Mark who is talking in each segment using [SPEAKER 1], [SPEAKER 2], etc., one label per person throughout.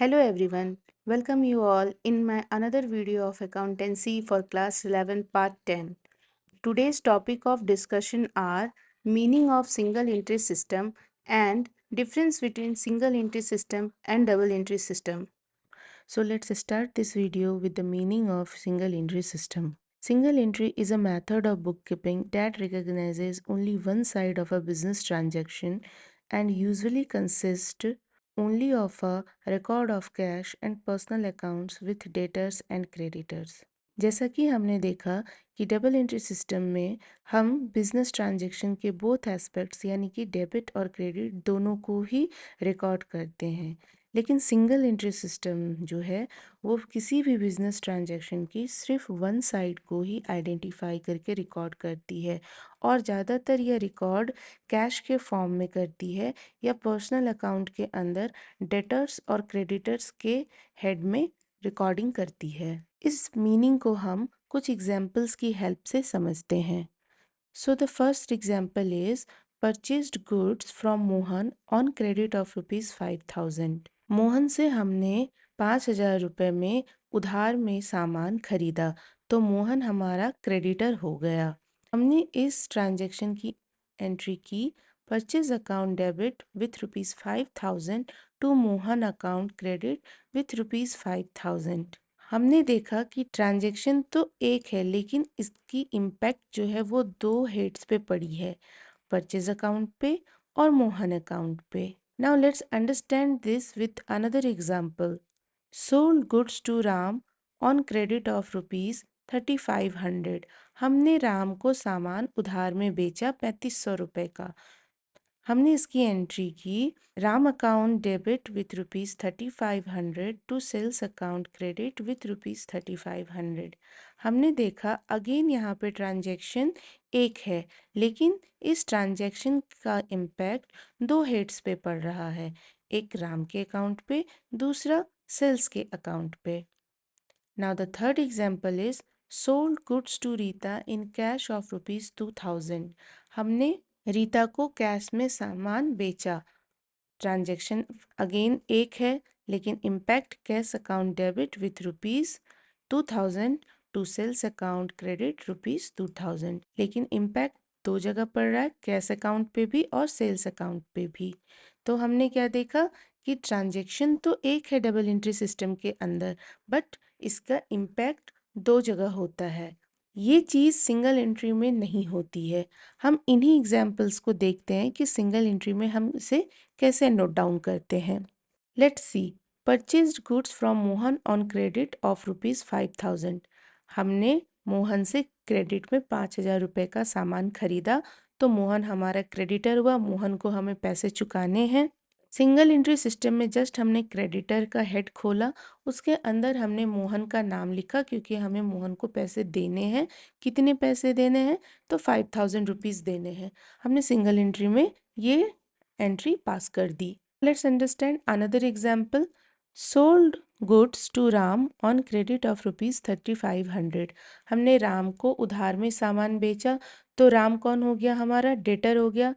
[SPEAKER 1] Hello everyone, welcome you all in my another video of accountancy for class 11 part 10. Today's topic of discussion are meaning of single entry system and difference between single entry system and double entry system. So let's start this video with the meaning of single entry system. Single entry is a method of bookkeeping that recognizes only one side of a business transaction and usually consists only of a record of cash and personal accounts with debtors and creditors. जैसा कि हमने देखा कि double entry system में हम business transaction के both aspects यानी कि डेबिट और क्रेडिट दोनों को ही रिकॉर्ड करते हैं, लेकिन सिंगल एंट्री सिस्टम जो है वो किसी भी बिजनेस ट्रांजैक्शन की सिर्फ वन साइड को ही आइडेंटिफाई करके रिकॉर्ड करती है और ज़्यादातर यह रिकॉर्ड कैश के फॉर्म में करती है या पर्सनल अकाउंट के अंदर डेटर्स और क्रेडिटर्स के हेड में रिकॉर्डिंग करती है। इस मीनिंग को हम कुछ एग्जाम्पल्स की हेल्प से समझते हैं। So the first example is purchased goods from Mohan on credit of ₹5,000। Mohan से हमने 5,000 रुपये में उधार में सामान खरीदा तो मोहन हमारा क्रेडिटर हो गया। हमने इस ट्रांजैक्शन की एंट्री की purchase account debit with ₹5,000 to Mohan account credit with ₹5,000। हमने देखा कि ट्रांजैक्शन तो एक है लेकिन इसकी इम्पैक्ट जो है वो दो हेड्स पे पड़ी है, परचेज अकाउंट पे और मोहन अकाउंट पे। Now let's understand this with another example. Sold goods to Ram on credit of ₹3,500। हमने राम को सामान उधार में बेचा 3,500 रुपये का। हमने इसकी एंट्री की Ram account debit with ₹3,500 to sales account credit with ₹3,500। हमने देखा अगेन यहाँ पे ट्रांजैक्शन एक है लेकिन इस ट्रांजैक्शन का इम्पैक्ट दो हेड्स पे पड़ रहा है, एक राम के अकाउंट पे, दूसरा सेल्स के अकाउंट पे। Now the third example is sold goods to Rita in cash of ₹2,000। हमने रीता को कैश में सामान बेचा। ट्रांजैक्शन अगेन एक है लेकिन impact cash account debit with ₹2,000 to sales account credit ₹2,000, लेकिन इम्पैक्ट दो जगह पड़ रहा है, कैश अकाउंट पे भी और सेल्स अकाउंट पे भी। तो हमने क्या देखा कि ट्रांजैक्शन तो एक है डबल एंट्री सिस्टम के अंदर, बट इसका इम्पैक्ट दो जगह होता है। ये चीज़ सिंगल एंट्री में नहीं होती है। हम इन्हीं एग्जाम्पल्स को देखते हैं कि सिंगल एंट्री में हम इसे कैसे नोट डाउन करते हैं। Let's see. Purchased goods from Mohan on credit of ₹5,000। हमने मोहन से क्रेडिट में 5,000 रुपये का सामान खरीदा तो मोहन हमारा क्रेडिटर हुआ, मोहन को हमें पैसे चुकाने हैं। सिंगल एंट्री सिस्टम में जस्ट हमने क्रेडिटर का हेड खोला, उसके अंदर हमने मोहन का नाम लिखा क्योंकि हमें मोहन को पैसे देने हैं। कितने पैसे देने हैं? तो 5,000 रुपीज़ देने हैं। हमने सिंगल एंट्री में ये एंट्री पास कर दी। Let's understand another example. Sold goods to Ram on credit of ₹3,500। हमने राम को उधार में सामान बेचा तो राम कौन हो गया? हमारा डेटर हो गया।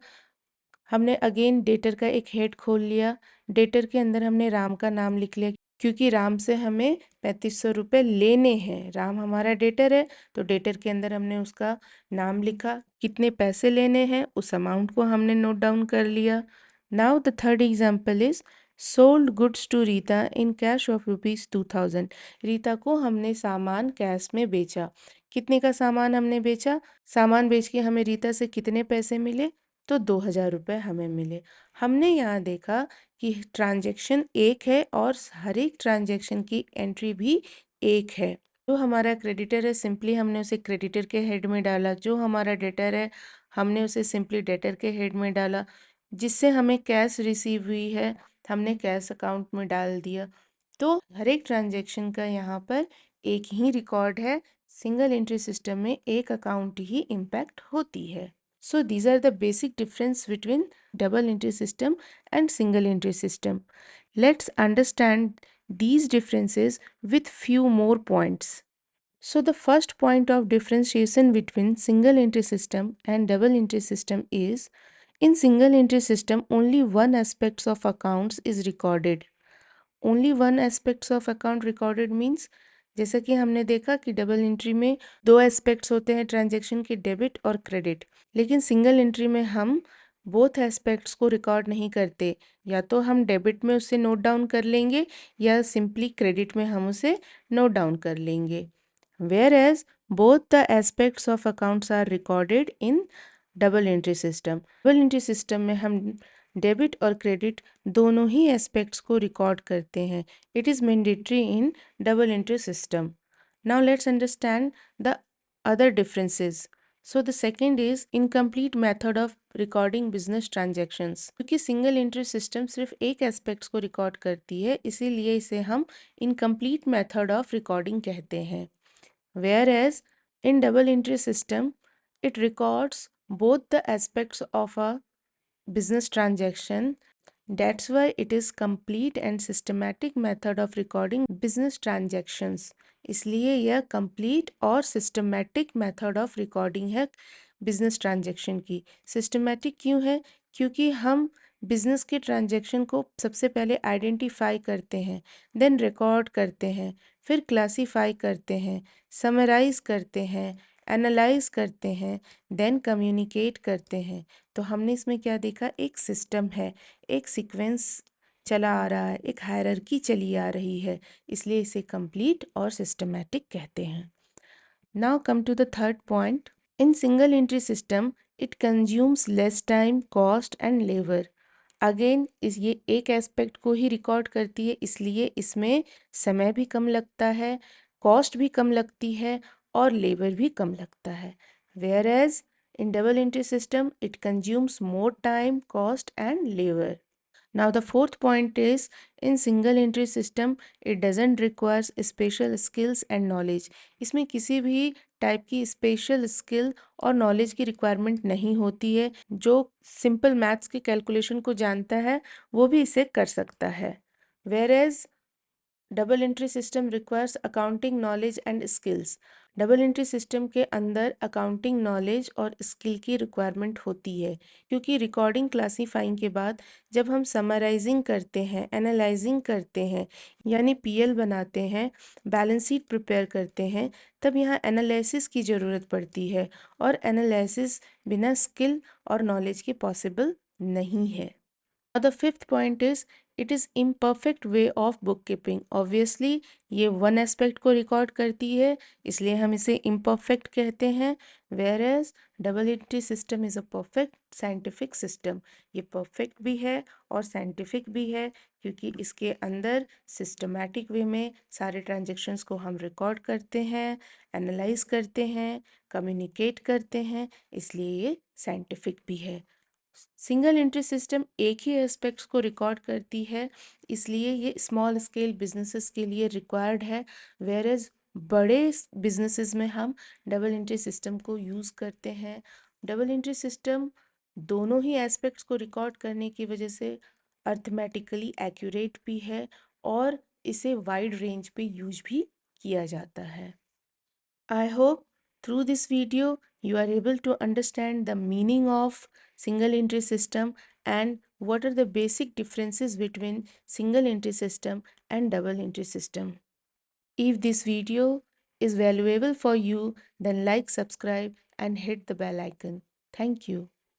[SPEAKER 1] हमने अगेन डेटर का एक हेड खोल लिया, डेटर के अंदर हमने राम का नाम लिख लिया क्योंकि राम से हमें 3,500 रुपये लेने हैं। राम हमारा डेटर है तो डेटर के अंदर हमने उसका नाम लिखा, कितने पैसे लेने हैं उस अमाउंट को हमने नोट डाउन कर लिया। Now the third example is sold goods to Rita in cash of ₹2,000। Rita को हमने सामान कैश में बेचा। कितने का सामान हमने बेचा? सामान बेच के हमें रीता से कितने पैसे मिले? तो 2,000 रुपये हमें मिले। हमने यहाँ देखा कि ट्रांजैक्शन एक है और हर एक ट्रांजैक्शन की एंट्री भी एक है। जो हमारा क्रेडिटर है सिंपली हमने उसे क्रेडिटर के हेड में डाला, जो हमारा डेटर है हमने उसे सिंपली डेटर के हेड में डाला, जिससे हमें कैश रिसीव हुई है हमने कैश अकाउंट में डाल दिया। तो हर एक ट्रांजैक्शन का यहाँ पर एक ही रिकॉर्ड है। सिंगल एंट्री सिस्टम में एक अकाउंट ही इम्पैक्ट होती है। So these are the basic difference between double entry system and single entry system. Let's understand these differences with few more points. So the first point of differentiation between single entry system and double entry system is in single entry system only one aspects of accounts is recorded. only one aspects of account recorded means, जैसा कि हमने देखा कि double entry में दो aspects होते हैं transaction के, डेबिट और क्रेडिट, लेकिन सिंगल एंट्री में हम बोथ एस्पेक्ट्स को रिकॉर्ड नहीं करते। या तो हम डेबिट में उसे नोट डाउन कर लेंगे या सिंपली क्रेडिट में हम उसे नोट डाउन कर लेंगे। Whereas both the aspects of accounts are recorded in double entry system. Double entry system में हम डेबिट और क्रेडिट दोनों ही एस्पेक्ट्स को रिकॉर्ड करते हैं। It is mandatory in double entry system. Now let's understand the other differences. So the second is incomplete method of recording business transactions. क्योंकि single entry system सिर्फ एक एस्पेक्ट्स को record करती है, इसीलिए इसे हम इनकम्प्लीट मेथड ऑफ रिकॉर्डिंग कहते हैं। Whereas in double entry system, it records both the aspects of a business transaction. That's why it is complete and systematic method of recording business transactions. इसलिए यह complete और systematic method of recording है business transaction की। systematic क्यों है? क्योंकि हम business के ट्रांजैक्शन को सबसे पहले आइडेंटिफाई करते हैं, देन रिकॉर्ड करते हैं, फिर क्लासीफाई करते हैं, समराइज करते हैं, एनालाइज करते हैं, देन कम्युनिकेट करते हैं। तो हमने इसमें क्या देखा? एक सिस्टम है, एक सीक्वेंस चला आ रहा है, एक हायरार्की चली आ रही है, इसलिए इसे कंप्लीट और सिस्टमैटिक कहते हैं। Now come to the third point. In single entry system it consumes less time, cost and labour. Again ये एक एस्पेक्ट को ही रिकॉर्ड करती है, इसलिए इसमें समय भी कम लगता है, कॉस्ट भी कम लगती है और लेबर भी कम लगता है। Whereas in double entry system it consumes more time, cost and labor. Now the fourth point is in single entry system it doesn't requires special skills and knowledge. इसमें किसी भी टाइप की special skill और knowledge की requirement नहीं होती है। जो सिंपल मैथ्स के कैलकुलेशन को जानता है वो भी इसे कर सकता है। Whereas double entry system requires accounting knowledge and skills. Double entry system के अंदर अकाउंटिंग नॉलेज और स्किल की रिक्वायरमेंट होती है, क्योंकि रिकॉर्डिंग क्लासीफाइंग के बाद जब हम समराइजिंग करते हैं, एनालाइजिंग करते हैं, यानी पीएल बनाते हैं, बैलेंस शीट प्रिपेयर करते हैं, तब यहाँ एनालिसिस की ज़रूरत पड़ती है और एनालिसिस बिना स्किल और नॉलेज के पॉसिबल नहीं है। The fifth point is it is imperfect way of bookkeeping. Obviously ये one aspect को record करती है, इसलिए हम इसे imperfect कहते हैं। Whereas double entry system is a perfect scientific system. ये perfect भी है और scientific भी है, क्योंकि इसके अंदर systematic way में सारे transactions को हम record करते हैं, analyze करते हैं, communicate करते हैं, इसलिए ये scientific भी है। सिंगल एंट्री सिस्टम एक ही एस्पेक्ट्स को रिकॉर्ड करती है, इसलिए ये स्मॉल स्केल बिजनेसेस के लिए रिक्वायर्ड है। वेयर एज बड़े बिजनेसेस में हम डबल एंट्री सिस्टम को यूज़ करते हैं। डबल एंट्री सिस्टम दोनों ही एस्पेक्ट्स को रिकॉर्ड करने की वजह से अर्थमेटिकली एक्यूरेट भी है और इसे वाइड रेंज पे यूज भी किया जाता है। I hope through this video you are able to understand the meaning of single entry system and what are the basic differences between single entry system and double entry system. If this video is valuable for you, then like, subscribe and hit the bell icon. Thank you.